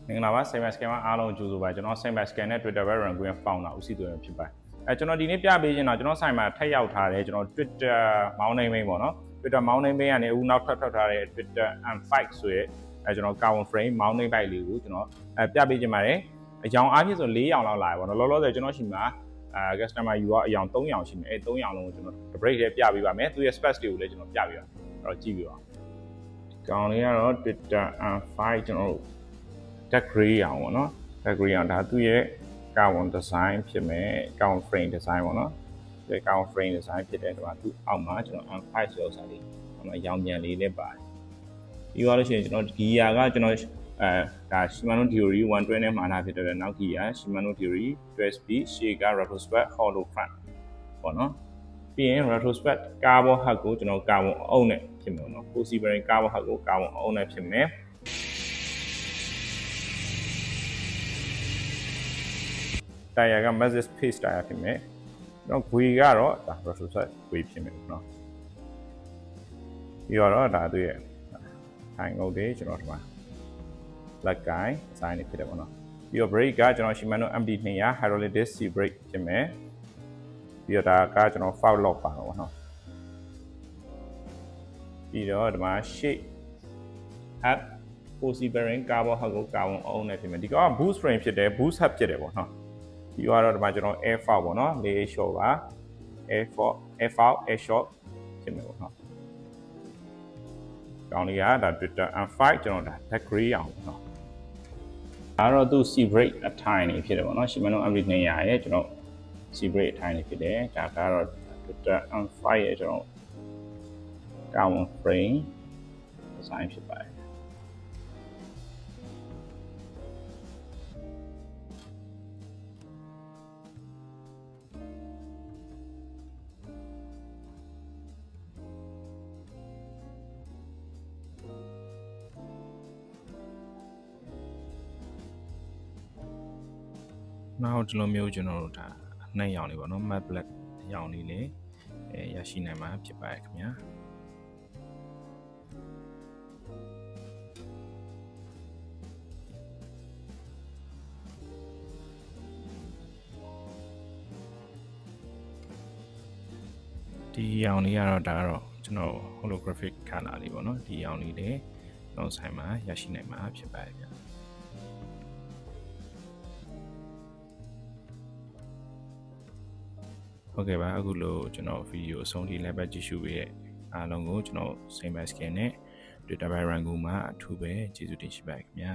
မင်္ဂလာပါ Cyber Scan မှာအားလုံးကြိုဆိုပါကျွန်တော် Cyber Scan နဲ့ Twitter ဘက် run ခွင့် founder ဦးစီသွင်းဖြစ်ပါတယ်ကျွန်တော်ဒီနေ့ပြပေးချင်တာကျွန်တော် site မှာထပ်ရောက်ထားတယ်ကျွန်တော် Twitter mountain main ပေါ့နော် Twitter mountain main ကနေအခုနောက်ထပ်ထွက်ထားတဲ့ Twitter M5 ဆိုရဲကျွန်တော် carbon frame mountain bike လေးကိုကျွန်တော်ပြပေးချင်ပါတယ်အကြောင်းအားဖြင့်ဆို4ရောင်လောက်လာတယ်ပေါ့နော်လောလောဆယ်ကျွန်တော်ရှိမှာcustomer ယူအယောင်3ရောင်ရှိမယ်3ရောင်လုံးကိုကျွန်တော် break လေးပြပေးပါမယ်သူရဲ့ space တွေကိုလည်းကျွန်တော်ပြပေးပါအဲ့တော့ကြည့်ပြပါကောင်လေးကတော့ Twitter M5 ကျွန်တော် dark gray အောင်ပေါ့နော် dark gray အောင်ဒါသူ့ရဲ့ carbon design ဖြစ်မယ် carbon frame design ပေါ့နော်ဒီ carbon frame design ဖြစ်တဲ့တော့သူအောက်မှာကျွန်တော် M5 ဆိုဥစ္စာလေးရောင်ပြန်လေးလည်းပါတယ်ပြီးတော့လို့ရှိရင်ကျွန်တော် gear ကကျွန်တော်ဒါ Shimano Theory 120နဲ့မှာထားဖြစ်တဲ့နောက် gear Shimano Theory 12 speed shake retrospect hollow front ပေါ့နော်ပြီးရင် retrospect carbon hub ကိုကျွန်တော် carbon အုပ်နဲ့ဖြစ်မယ်နော် 4C bearing carbon hub ကို carbon အုပ်နဲ့ဖြစ်မယ်tire က Mazda Pace tire ဖြစ်မယ်တော့ wheel ကတော့ဒါ retrospect wheel ဖြစ်မယ်နော်ပြီးတော့ဒါသူရဲ့ထိုင်ငုတ်တွေကျွန်တော်ဒီမှာ black guy design တွေဖြစ်တယ်ပေါ့နော်ပြီးတော့ brake ကကျွန်တော် Shimano MD200 hydraulic disc C brake ဖြစ်မယ်ပြီးတော့ဒါကကျွန်တော် foul lock ပါတော့ပေါ့နော်ပြီးတော့ဒီမှာ shape hub 4C bearing carbon hub ကို carbon အုံးနဲ့ဖြစ်မယ်ဒီကောင်က boost frame ဖြစ်တယ် boost hub ဖြစ်တယ်ပေါ့နော်ပြီးတော့ဒီမှာကျွန်တော် air foul ပေါ့နော် layer short ပါ air foul air short ဖြစ်မယ်ပေါ့နော်ကောင်းလေးကဒါ Twitter M5 ကျွန်တော်ဒါ dark gray အောင်ပေါ့နော်ဒါတော့သူ C brake အထိုင်နေဖြစ်တယ်ပေါ့နော် Shimano MD200 ရဲ့ကျွန်တော် C brake အထိုင်နေဖြစ်တယ်ဒါကတော့ Twitter M5 ရဲ့ကျွန်တော် carbon frame design ဖြစ်ပါတယ်နောက်ဒီလိုမျိုးကျွန်တော်တို့ဒါနှစ်ရောင်လေးပေါ့နော် matte black ရောင်လေးလည်းရရှိနိုင်မှာဖြစ်ပါတယ်ခင်ဗျာဒီရောင်လေးကတော့ဒါကတော့ကျွန်တော် holographic color လေးပေါ့နော်ဒီရောင်လေးလည်းကျွန်တော်ဆိုင်မှာရရှိနိုင်မှာဖြစ်ပါတယ်ဗျာဟုတ်ကဲ့ပါအခုလိုကျွန်တော်ဗီဒီယိုအဆုံးထိလိုက်ပတ်ကြည့်ရှုပေးတဲ့အားလုံးကိုကျွန်တော် Cyber Scan နဲ့ Twitter by Rango မှာအထူးပဲကျေးဇူးတင်ရှိပါတယ်ခင်ဗျာ